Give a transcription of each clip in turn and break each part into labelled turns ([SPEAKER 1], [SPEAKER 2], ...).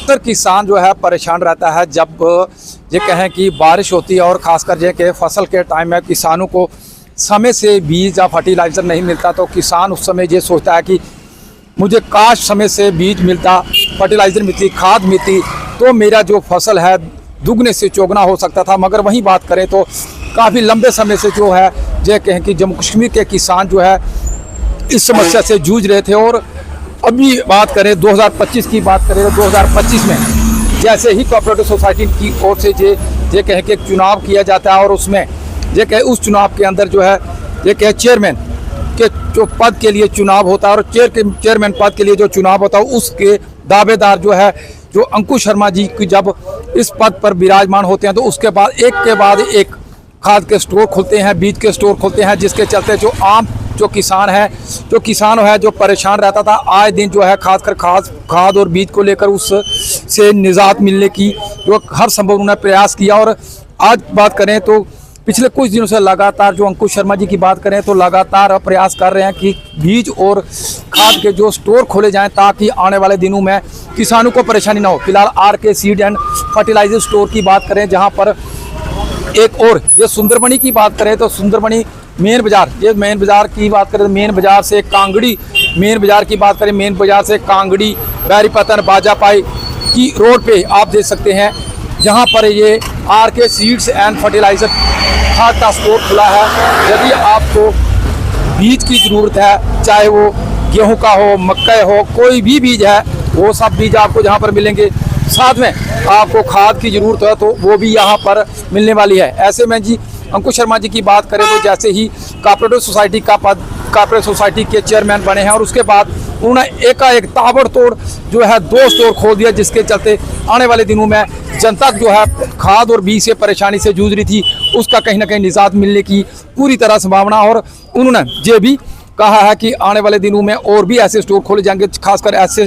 [SPEAKER 1] अक्सर किसान जो है परेशान रहता है जब ये कहें कि बारिश होती है और ख़ासकर ये कि फसल के टाइम में किसानों को समय से बीज या फर्टिलाइज़र नहीं मिलता, तो किसान उस समय ये सोचता है कि मुझे काश समय से बीज मिलता, फर्टिलाइज़र मिलती, खाद मिलती, तो मेरा जो फसल है दुगने से चौगुना हो सकता था। मगर वहीं बात करें तो काफ़ी लंबे समय से जो है ये कहें कि जम्मू कश्मीर के किसान जो है इस समस्या से जूझ रहे थे। और अभी बात करें 2025 की बात करें तो 2025 में जैसे ही कोऑपरेटिव सोसाइटी की ओर से ये कहें कि एक चुनाव किया जाता है और उसमें ये कहे उस चुनाव के अंदर जो है ये कहे चेयरमैन के जो पद के लिए चुनाव होता है और चेयरमैन पद के लिए जो चुनाव होता है उसके दावेदार जो है जो अंकुश शर्मा जी की जब इस पद पर विराजमान होते हैं तो उसके बाद एक खाद के स्टोर खुलते हैं, बीज के स्टोर खुलते हैं, जिसके चलते जो आम जो किसान है जो परेशान रहता था आए दिन जो है खासकर खाद और बीज को लेकर उससे निजात मिलने की जो हर संभव उन्होंने प्रयास किया। और आज बात करें तो पिछले कुछ दिनों से लगातार जो अंकुश शर्मा जी की बात करें तो लगातार प्रयास कर रहे हैं कि बीज और खाद के जो स्टोर खोले जाएं ताकि आने वाले दिनों में किसानों को परेशानी ना हो। फिलहाल RK seed and fertiliser store की बात करें जहां पर एक और ये सुंदरबनी की बात करें तो सुंदरबनी मेन बाज़ार की बात करें तो मेन बाज़ार से कांगड़ी मेन बाज़ार की बात करें मेन बाज़ार से कांगड़ी बैरीपतन बाजापाई की रोड पे आप देख सकते हैं जहां पर ये आरके सीड्स एंड फर्टिलाइज़र खाद का स्टोर खुला है। यदि आपको बीज की ज़रूरत है, चाहे वो गेहूं का हो, मक्का हो, कोई भी बीज है, वो सब बीज आपको जहां पर मिलेंगे। साथ में आपको खाद की ज़रूरत है तो वो भी यहाँ पर मिलने वाली है। ऐसे में जी अंकुश शर्मा जी की बात करें तो जैसे ही कोऑपरेटिव सोसाइटी का पद कोऑपरेटिव सोसाइटी के चेयरमैन बने हैं और उसके बाद उन्होंने एकाएक ताबड़तोड़ जो है 2 स्टोर खोल दिया, जिसके चलते आने वाले दिनों में जनता जो है खाद और बीज से परेशानी से जूझ रही थी उसका कहीं ना कहीं निजात मिलने की पूरी तरह संभावना। और उन्होंने ये भी कहा है कि आने वाले दिनों में और भी ऐसे स्टोर खोले जाएंगे, खासकर ऐसे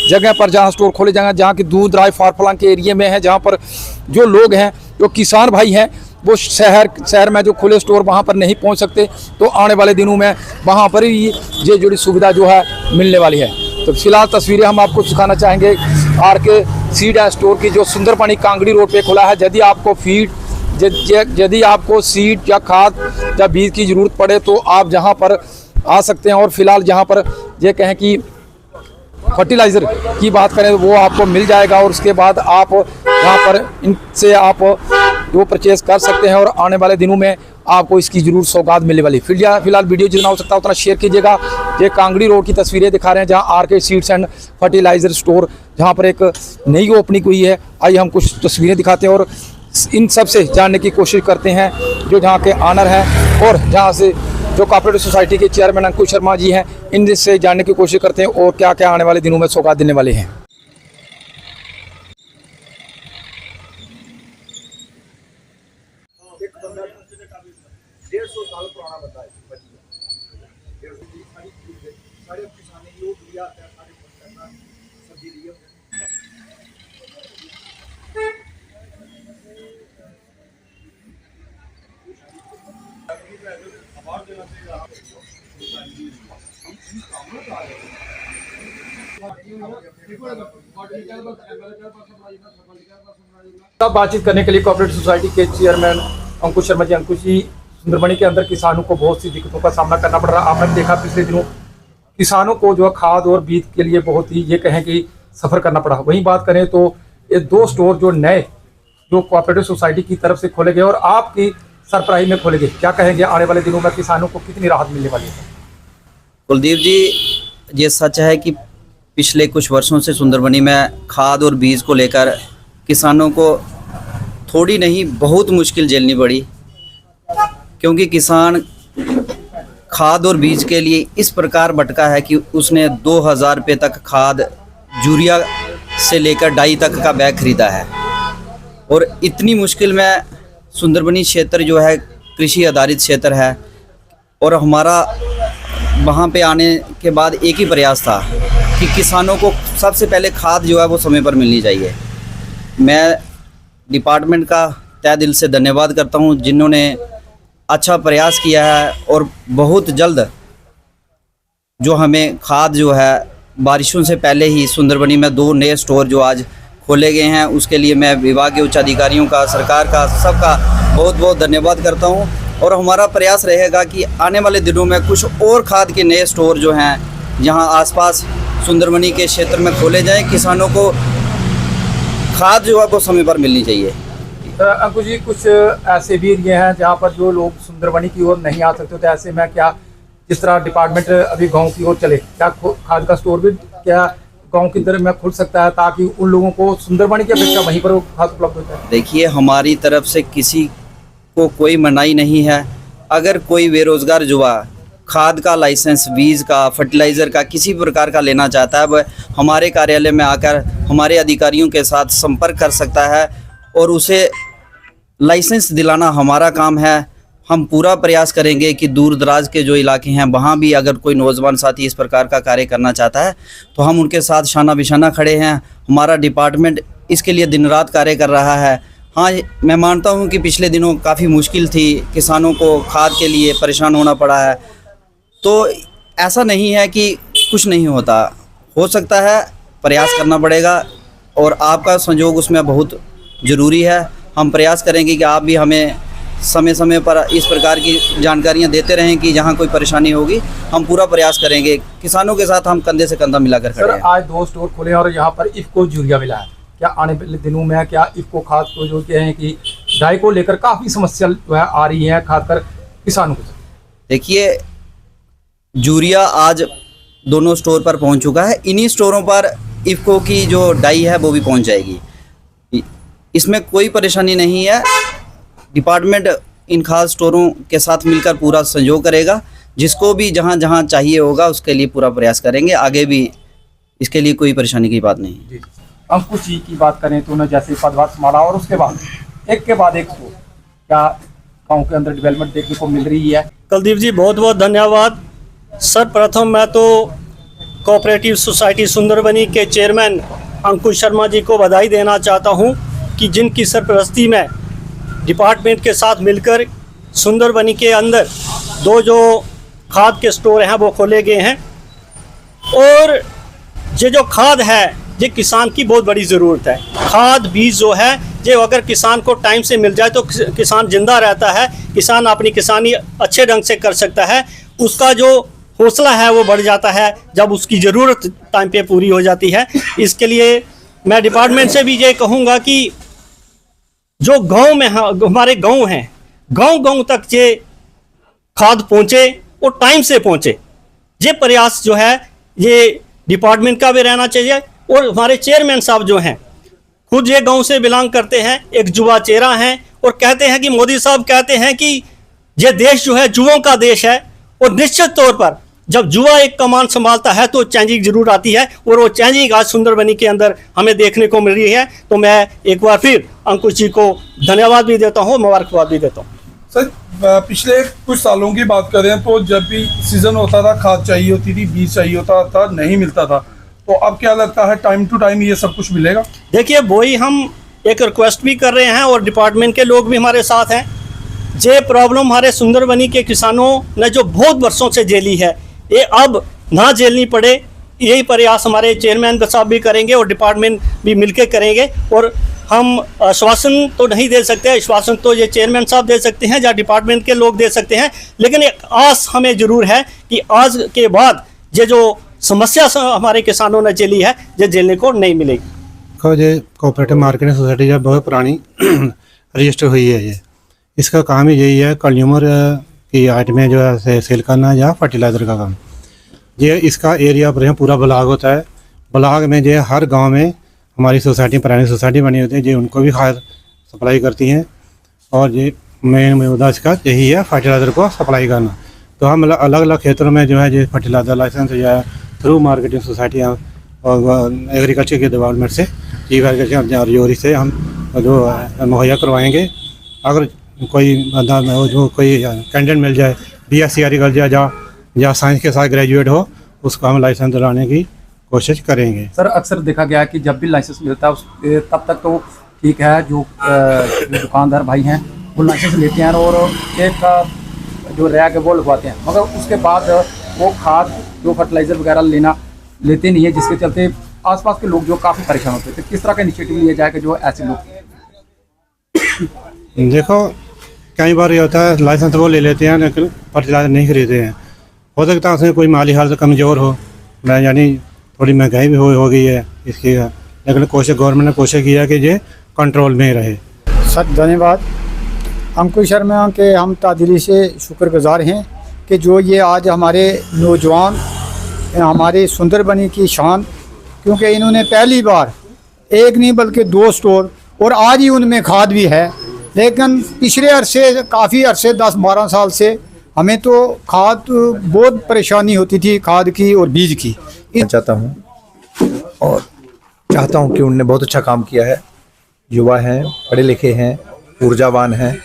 [SPEAKER 1] जगह पर जहां स्टोर खोले जाएंगे जहां की दूर दराज फारफलंग के एरिया में है, जहां पर जो लोग हैं जो किसान भाई हैं वो शहर में जो खुले स्टोर वहां पर नहीं पहुंच सकते, तो आने वाले दिनों में वहां पर ही ये जुड़ी सुविधा जो है मिलने वाली है। तो फिलहाल तस्वीरें हम आपको दिखाना चाहेंगे आरके सीड एंड स्टोर की जो सुंदरबनी कांगड़ी रोड पे खुला है। यदि आपको सीड या खाद या बीज की ज़रूरत पड़े तो आप जहां पर आ सकते हैं। और फिलहाल जहां पर ये कहें कि फर्टिलाइज़र की बात करें तो वो आपको मिल जाएगा और उसके बाद आप यहाँ पर इनसे आप वो परचेज़ कर सकते हैं और आने वाले दिनों में आपको इसकी ज़रूर सौगात मिलने वाली। फिलहाल वीडियो जितना हो सकता है उतना शेयर कीजिएगा। ये कांगड़ी रोड की तस्वीरें दिखा रहे हैं जहाँ RK seeds and fertiliser store जहाँ पर एक नई ओपनिंग हुई है। आइए हम कुछ तस्वीरें दिखाते हैं और इन सब से जानने की कोशिश करते हैं जो जहाँ के ऑनर हैं और जहाँ से जो कोऑपरेटिव सोसाइटी के चेयरमैन अंकुश शर्मा जी हैं, इनसे जानने की कोशिश करते हैं और क्या क्या आने वाले दिनों में सौगात देने वाले हैं।
[SPEAKER 2] एक बंदा 150 साल पुराना बंदा है, सारे किसानी योग लिया सारे सब्जी लिया।
[SPEAKER 1] तब बातचीत करने के लिए कोऑपरेटिव सोसाइटी के चेयरमैन अंकुश शर्मा जी। अंकुश जी, सुंदरबनी के अंदर किसानों को बहुत सी दिक्कतों का सामना करना पड़ रहा है। आपने देखा पिछले दिनों किसानों को जो खाद और बीज के लिए बहुत ही ये कहें कि सफ़र करना पड़ा। वहीं बात करें तो ये 2 स्टोर जो नए जो कोऑपरेटिव सोसाइटी की तरफ से खोले गए और आपकी सरबराही में खोले गए, क्या कहेंगे आने वाले दिनों में किसानों को कितनी राहत मिलने वाली है?
[SPEAKER 3] कुलदीप जी, ये सच है कि पिछले कुछ वर्षों से सुंदरबनी में खाद और बीज को लेकर किसानों को थोड़ी नहीं बहुत मुश्किल झेलनी पड़ी, क्योंकि किसान खाद और बीज के लिए इस प्रकार भटका है कि उसने 2000 रुपये तक खाद यूरिया से लेकर डाई तक का बैग खरीदा है। और इतनी मुश्किल में सुंदरबनी क्षेत्र जो है कृषि आधारित क्षेत्र है और हमारा वहाँ पे आने के बाद एक ही प्रयास था कि किसानों को सबसे पहले खाद जो है वो समय पर मिलनी चाहिए। मैं डिपार्टमेंट का तहे दिल से धन्यवाद करता हूँ जिन्होंने अच्छा प्रयास किया है और बहुत जल्द जो हमें खाद जो है बारिशों से पहले ही सुंदरबनी में 2 नए स्टोर जो आज खोले गए हैं, उसके लिए मैं विभाग के उच्च अधिकारियों का, सरकार का, सबका बहुत बहुत धन्यवाद करता हूं। और हमारा प्रयास रहेगा कि आने वाले दिनों में कुछ और खाद के नए स्टोर जो हैं यहाँ आसपास सुंदरबनी के क्षेत्र में खोले जाएं। किसानों को खाद जो है वो समय पर मिलनी चाहिए।
[SPEAKER 1] अंकुश जी, कुछ ऐसे भी एरिए हैं जहाँ पर जो लोग सुंदरबनी की ओर नहीं आ सकते, तो ऐसे में क्या जिस तरह डिपार्टमेंट अभी गांव की ओर चले, क्या खाद का स्टोर भी क्या गांव की तरफ में खुल सकता है ताकि उन लोगों को सुंदरबनी की अपेक्षा वहीं पर खाद उपलब्ध हो जाए?
[SPEAKER 3] देखिए, हमारी तरफ से किसी को कोई मनाही नहीं है। अगर कोई बेरोजगार युवा खाद का लाइसेंस, बीज का, फर्टिलाइज़र का किसी प्रकार का लेना चाहता है, वह हमारे कार्यालय में आकर हमारे अधिकारियों के साथ संपर्क कर सकता है और उसे लाइसेंस दिलाना हमारा काम है। हम पूरा प्रयास करेंगे कि दूर दराज के जो इलाके हैं वहाँ भी अगर कोई नौजवान साथी इस प्रकार का कार्य करना चाहता है तो हम उनके साथ शाना बिशाना खड़े हैं। हमारा डिपार्टमेंट इसके लिए दिन रात कार्य कर रहा है। हाँ, मैं मानता हूँ कि पिछले दिनों काफ़ी मुश्किल थी, किसानों को खाद के लिए परेशान होना पड़ा है, तो ऐसा नहीं है कि कुछ नहीं होता, हो सकता है, प्रयास करना पड़ेगा और आपका सहयोग उसमें बहुत ज़रूरी है। हम प्रयास करेंगे कि आप भी हमें समय समय पर इस प्रकार की जानकारियां देते रहें कि जहां कोई परेशानी होगी हम पूरा प्रयास करेंगे। किसानों के साथ हम कंधे से कंधा मिलाकर खड़े हैं।
[SPEAKER 1] सर, आज 2 स्टोर खुले और यहाँ पर इफ्को यूरिया मिला है, क्या आने वाले दिनों में क्या इफ्को खाद को जो कहें कि डाई को लेकर काफ़ी समस्या जो है आ रही है खासकर किसानों को?
[SPEAKER 3] देखिए, यूरिया आज दोनों स्टोर पर पहुंच चुका है। इन्हीं स्टोरों पर इफ्को की जो डाई है वो भी पहुंच जाएगी, इसमें कोई परेशानी नहीं है। डिपार्टमेंट इन खाद स्टोरों के साथ मिलकर पूरा सहयोग करेगा। जिसको भी जहां जहां चाहिए होगा उसके लिए पूरा प्रयास करेंगे। आगे भी इसके लिए कोई परेशानी की बात नहीं।
[SPEAKER 1] जी, अंकुश जी की बात करें तो उन्हें जैसे पदभार संभाला और उसके बाद एक के बाद एक को क्या गाँव के अंदर डेवलपमेंट देखने को मिल रही है?
[SPEAKER 4] कुलदीप जी, बहुत बहुत धन्यवाद। सर्वप्रथम मैं तो कोऑपरेटिव सोसाइटी सुंदरबनी के चेयरमैन अंकुश शर्मा जी को बधाई देना चाहता हूं कि जिनकी सरपरस्ती में डिपार्टमेंट के साथ मिलकर सुंदरबनी के अंदर 2 जो खाद के स्टोर हैं वो खोले गए हैं। और ये जो खाद है ये किसान की बहुत बड़ी ज़रूरत है। खाद बीज जो है ये अगर किसान को टाइम से मिल जाए तो किसान जिंदा रहता है, किसान अपनी किसानी अच्छे ढंग से कर सकता है। उसका जो हौसला है वो बढ़ जाता है जब उसकी ज़रूरत टाइम पे पूरी हो जाती है। इसके लिए मैं डिपार्टमेंट से भी ये कहूँगा कि जो गांव में हमारे गांव हैं, गांव तक ये खाद पहुँचे और टाइम से पहुँचे, ये प्रयास जो है ये डिपार्टमेंट का भी रहना चाहिए। और हमारे चेयरमैन साहब जो हैं खुद ये गांव से बिलोंग करते हैं, एक युवा चेहरा हैं और कहते हैं कि मोदी साहब कहते हैं कि ये देश जो है युवाओं का देश है। और निश्चित तौर पर जब युवा एक कमान संभालता है तो चेंजिंग जरूर आती है और वो चेंजिंग आज सुंदरबनी के अंदर हमें देखने को मिल रही है। तो मैं एक बार फिर अंकुश जी को धन्यवाद भी देता हूँ, मुबारकबाद भी देता हूँ।
[SPEAKER 2] सर, पिछले कुछ सालों की बात करें तो जब भी सीजन होता था खाद चाहिए होती थी, बीज चाहिए होता था, नहीं मिलता था, तो अब क्या लगता है टाइम टू टाइम ये सब कुछ मिलेगा? देखिए,
[SPEAKER 4] वही हम एक रिक्वेस्ट भी कर रहे हैं और डिपार्टमेंट के लोग भी हमारे साथ हैं। ये प्रॉब्लम हमारे सुंदरबनी के किसानों ने जो बहुत वर्षों से झेली है ये अब ना झेलनी पड़े, यही प्रयास हमारे चेयरमैन साहब भी करेंगे और डिपार्टमेंट भी मिलकर करेंगे। और हम आश्वासन तो नहीं दे सकते, आश्वासन तो ये चेयरमैन साहब दे सकते हैं या डिपार्टमेंट के लोग दे सकते हैं, लेकिन एक आस हमें ज़रूर है कि आज के बाद ये जो समस्या हमारे किसानों ने झेली है ये झेलने को नहीं मिलेगी।
[SPEAKER 5] ये कोऑपरेटिव मार्केटिंग सोसाइटी जो बहुत पुरानी रजिस्टर हुई है, ये इसका काम ही यही है कंज्यूमर की आइटमें जो है सेल करना या फर्टिलाइज़र का काम। ये इसका एरिया पर पूरा ब्लॉक होता है। ब्लॉक में जो हर गांव में हमारी सोसाइटी, पुरानी सोसाइटी बनी होती है, जो उनको भी खाद सप्लाई करती हैं और ये मेन मुद्दा इसका यही है फर्टिलाइज़र को सप्लाई करना। तो हम अलग अलग क्षेत्रों में जो है जो फर्टिलाइज़र लाइसेंस या थ्रू मार्केटिंग सोसाइटी और एग्रीकल्चर के डिपार्टमेंट से और योरी से हम जो मुहैया करवाएंगे। अगर कोई जो कोई कैंडिडेट मिल जाए BSc एग्रीकल्चर या साइंस के साथ ग्रेजुएट हो, उसको हम लाइसेंस दिलाने की कोशिश करेंगे।
[SPEAKER 1] सर, अक्सर देखा गया है कि जब भी लाइसेंस मिलता है तब तक तो ठीक है, जो दुकानदार भाई हैं वो लाइसेंस लेते हैं और एक का जो रैक है वो लगवाते हैं, मगर उसके बाद वो खाद जो फर्टिलाइज़र वगैरह लेना लेते नहीं है, जिसके चलते आसपास के लोग जो काफ़ी परेशान होते थे। किस तरह का इनिशिएटिव लिया जाए कि जो ऐसे लोग
[SPEAKER 5] देखो कई बार ये होता है लाइसेंस वो ले लेते हैं लेकिन फर्टिलाइजर नहीं खरीदते हैं। हो सकता है उसमें कोई माली हालत कमज़ोर हो, यानी थोड़ी महंगाई भी हो गई है इसकी, लेकिन गवर्नमेंट ने कोशिश किया कि ये कंट्रोल में रहे।
[SPEAKER 6] सर धन्यवाद। अंकुश शर्मा के हम तादिली से शुक्रगुजार हैं कि जो ये आज हमारे नौजवान हमारे सुंदरबनी की शान, क्योंकि इन्होंने पहली बार एक नहीं बल्कि 2 स्टोर, और आज ही उनमें खाद भी है। लेकिन पिछले अरसे काफ़ी अरसे 10-12 साल से हमें तो खाद बहुत परेशानी होती थी, खाद की और बीज की।
[SPEAKER 7] चाहता हूँ और चाहता हूँ कि उनने बहुत अच्छा काम किया है। युवा हैं, पढ़े लिखे हैं, ऊर्जावान हैं,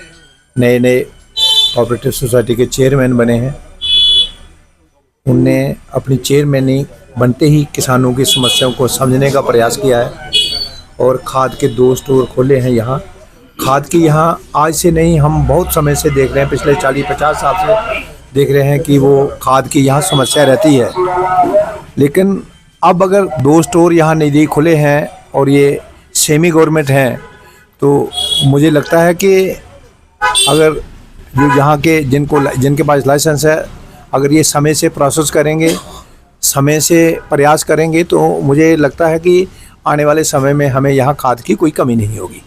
[SPEAKER 7] नए नए कोऑपरेटिव सोसाइटी के चेयरमैन बने हैं। उनने अपनी चेयरमैनी बनते ही किसानों की समस्याओं को समझने का प्रयास किया है और खाद के 2 स्टोर खोले हैं यहाँ। खाद की यहाँ आज से नहीं, हम बहुत समय से देख रहे हैं, पिछले 40-50 साल से देख रहे हैं कि वो खाद की यहाँ समस्या रहती है। लेकिन अब अगर 2 स्टोर यहाँ नज़दीक खुले हैं और ये सेमी गवर्नमेंट हैं, तो मुझे लगता है कि अगर जो यहाँ के जिनके पास लाइसेंस है, अगर ये समय से प्रोसेस करेंगे, समय से प्रयास करेंगे, तो मुझे लगता है कि आने वाले समय में हमें यहाँ खाद की कोई कमी नहीं होगी।